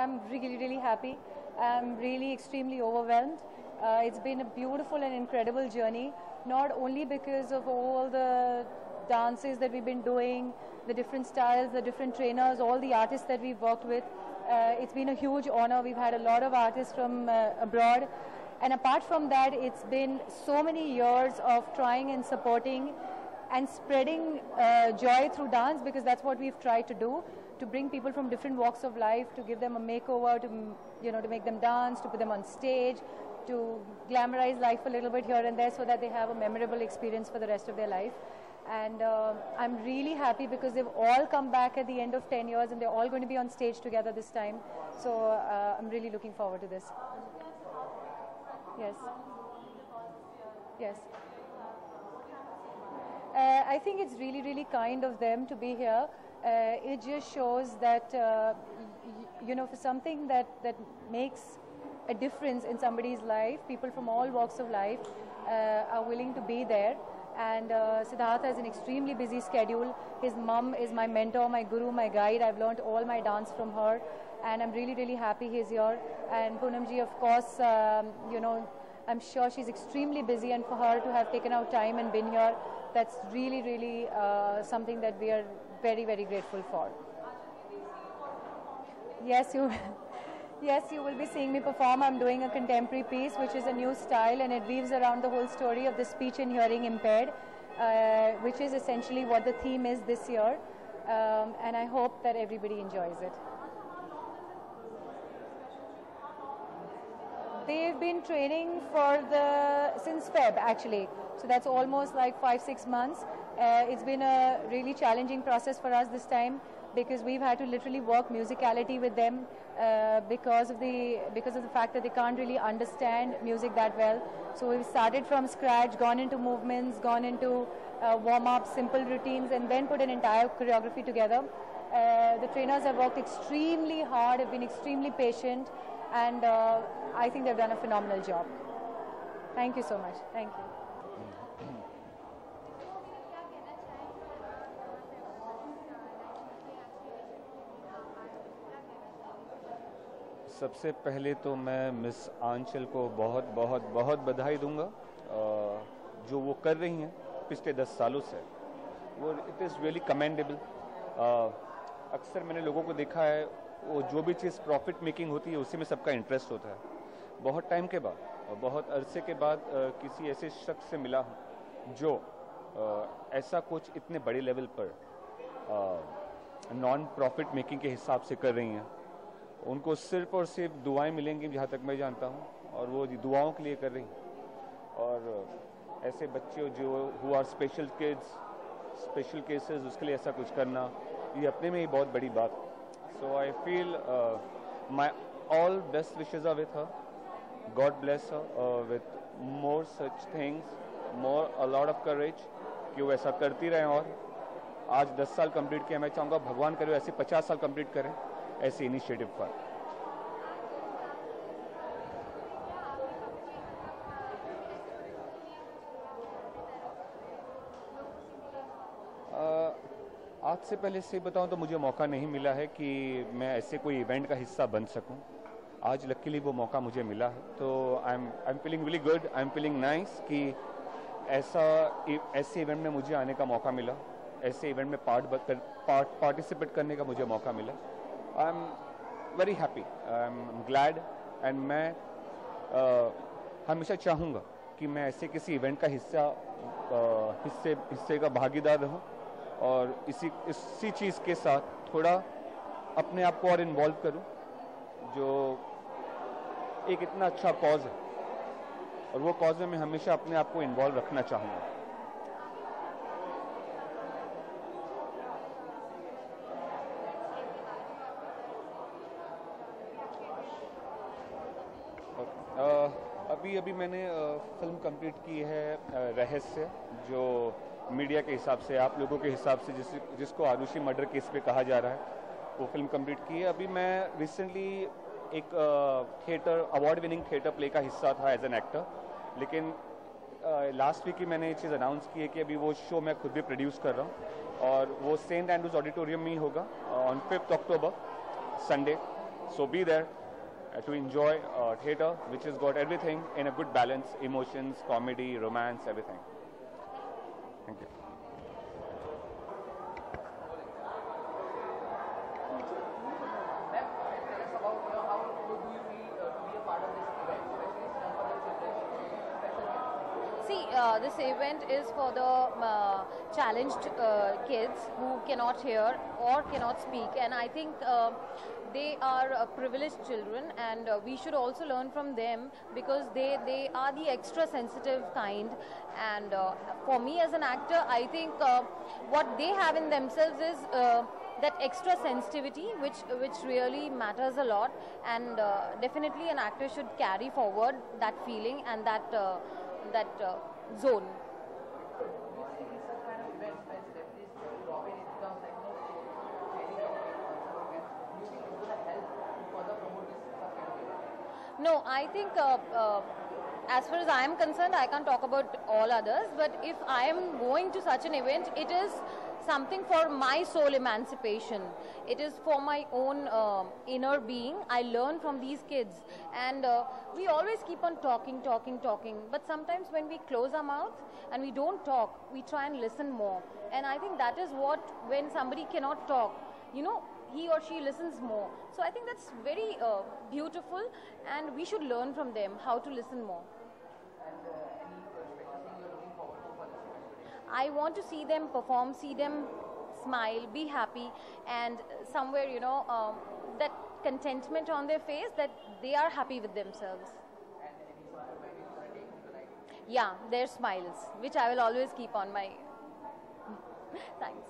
I'm really happy. I'm really extremely overwhelmed. It's been a beautiful and incredible journey, not only because of all the dances that we've been doing, the different styles, the different trainers, all the artists that we've worked with. It's been a huge honor. We've had a lot of artists from abroad. And apart from that, it's been so many years of trying and supporting and spreading joy through dance, because that's what we've tried to do, to bring people from different walks of life, to give them a makeover, to make them dance, to put them on stage, to glamorize life a little bit here and there so that they have a memorable experience for the rest of their life. And I'm really happy because they've all come back at the end of 10 years and they're all going to be on stage together this time. So I'm really looking forward to this. Yes. Yes. I think it's really kind of them to be here. It just shows that, for something that makes a difference in somebody's life, people from all walks of life are willing to be there. And Siddhartha has an extremely busy schedule. His mum is my mentor, my guru, my guide. I've learned all my dance from her, and I'm really happy he's here. And Poonamji, of course, I'm sure she's extremely busy, and for her to have taken out time and been here, that's really something that we are very grateful for. Yes, you will be seeing me perform. I'm doing a contemporary piece, which is a new style, and it weaves around the whole story of the speech and hearing impaired, which is essentially what the theme is this year. And I hope that everybody enjoys it. They've been training since Feb, actually. So that's almost like 5-6 months. It's been a really challenging process for us this time, because we've had to literally work musicality with them because of the fact that they can't really understand music that well. So we've started from scratch, gone into movements, gone into warm-ups, simple routines, and then put an entire choreography together. The trainers have worked extremely hard, have been extremely patient, and I think they've done a phenomenal job. Thank you so much. Thank you. सबसे पहले तो मैं miss आंचल को बहुत बधाई दूंगा। जो वो कर रही हैं पिछले 10 सालों से, वो इट इज़ रियली कमेंडेबल। अक्सर मैंने लोगों को देखा है, वो जो भी चीज़ प्रॉफिट मेकिंग होती है उसी में सबका इंटरेस्ट होता है। बहुत टाइम के बाद, बहुत अरसे के बाद किसी ऐसे शख्स से मिला जो ऐसा कुछ इतने बड़े लेवल पर नॉन प्रॉफिट मेकिंग के हिसाब से कर रही हैं। उनको सिर्फ और सिर्फ दुआएं मिलेंगी, जहाँ तक मैं जानता हूँ, और वो दुआओं के लिए कर रही हैं। और ऐसे बच्चे जो who are special kids, special cases, उसके लिए ऐसा कुछ करना, ये अपने में ही बहुत बड़ी बात। So I feel my all best wishes are with her. God bless her with more such things, more a lot of courage, कि वो ऐसा करती रहें। और आज 10 साल कंप्लीट किया, मैं चाहूँगा भगवान करे ऐसे 50 साल कंप्लीट करें ऐसे इनिशिएटिव पर। आज से पहले से बताऊं तो मुझे मौका नहीं मिला है कि मैं ऐसे कोई इवेंट का हिस्सा बन सकूं। आज लकीली वो मौका मुझे मिला है, तो I am feeling really good, I am feeling nice कि ऐसे इवेंट में मुझे आने का मौका मिला, ऐसे इवेंट में पार्टिसिपेट करने का मुझे मौका मिला। I am very happy, I am glad, and मैं हमेशा चाहूँगा कि मैं ऐसे किसी इवेंट का हिस्से का भागीदार रहूं, और इसी चीज़ के साथ थोड़ा अपने आप को और इन्वॉल्व करूं, जो एक इतना अच्छा कॉज है, और वो कॉज में मैं हमेशा अपने आप को इन्वॉल्व रखना चाहूँगा। अभी मैंने फिल्म कंप्लीट की है रहस्य, जो मीडिया के हिसाब से, आप लोगों के हिसाब से जिसको आरुषि मर्डर केस पे कहा जा रहा है, वो फिल्म कंप्लीट की है। अभी मैं रिसेंटली एक अवार्ड विनिंग थिएटर प्ले का हिस्सा था एज एन एक्टर, लेकिन लास्ट वीक ही मैंने ये चीज़ अनाउंस की है कि अभी वो शो मैं खुद भी प्रोड्यूस कर रहा हूँ, और वो सेंट एंड्रूज ऑडिटोरियम में ही होगा on 5 October Sunday. So be there to enjoy theatre, which has got everything in a good balance: emotions, comedy, romance, everything. Thank you. See, this event is for the challenged kids who cannot hear or cannot speak, and I think they are privileged children, and we should also learn from them because they are the extra sensitive kind. And for me as an actor, I think what they have in themselves is that extra sensitivity, which really matters a lot, and definitely an actor should carry forward that feeling and that zone. No, I think as far as I am concerned, I can't talk about all others, but if I am going to such an event, it is something for my soul emancipation. It is for my own inner being. I learn from these kids, and we always keep on talking, but sometimes when we close our mouth and we don't talk, we try and listen more. And I think that is what, when somebody cannot talk, he or she listens more. So I think that's very beautiful, and we should learn from them how to listen more. I want to see them perform, see them smile, be happy, and somewhere, that contentment on their face, that they are happy with themselves. Yeah, their smiles, which I will always keep on my... Thanks.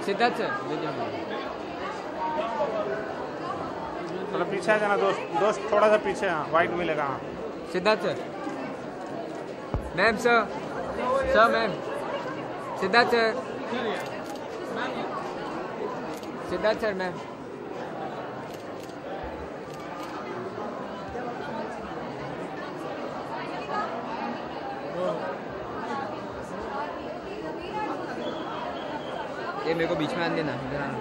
Siddharth sir थोड़ा पीछे आ जाना दोस्त थोड़ा सा पीछे। हाँ, white मिलेगा। हाँ, Siddharth sir, ma'am sir ma'am, Siddharth sir ma'am. ये मेरे को बीच में आने देना, इधर आना।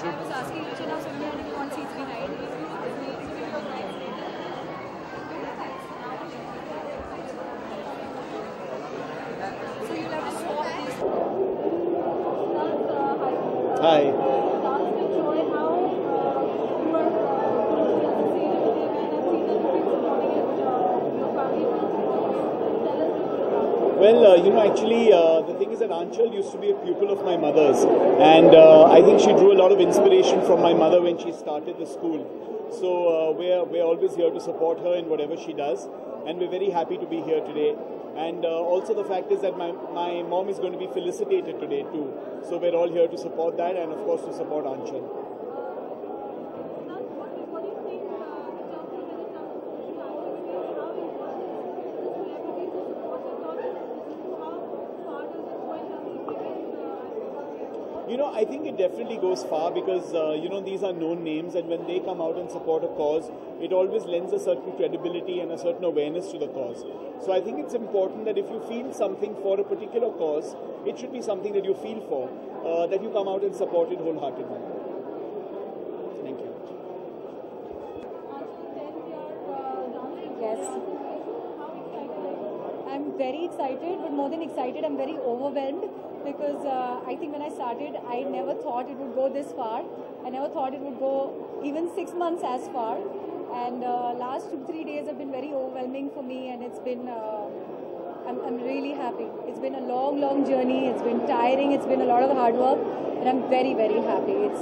I was asking each and every one want seats behind. So you'll have to swap these. Hi. Well, actually, the thing is that Aanchal used to be a pupil of my mother's, and I think she drew a lot of inspiration from my mother when she started the school. So we're always here to support her in whatever she does, and we're very happy to be here today. And also the fact is that my mom is going to be felicitated today too. So we're all here to support that, and of course to support Aanchal. I think it definitely goes far because, these are known names, and when they come out and support a cause, it always lends a certain credibility and a certain awareness to the cause. So I think it's important that if you feel something for a particular cause, it should be something that you feel for, that you come out and support it wholeheartedly. Thank you. Yes. I'm very excited, but more than excited, I'm very overwhelmed because I think when I started, I never thought it would go this far. I never thought it would go even 6 months as far. And last 2-3 days have been very overwhelming for me, and it's been, I'm really happy. It's been a long, long journey. It's been tiring. It's been a lot of hard work, and I'm very, very happy. It's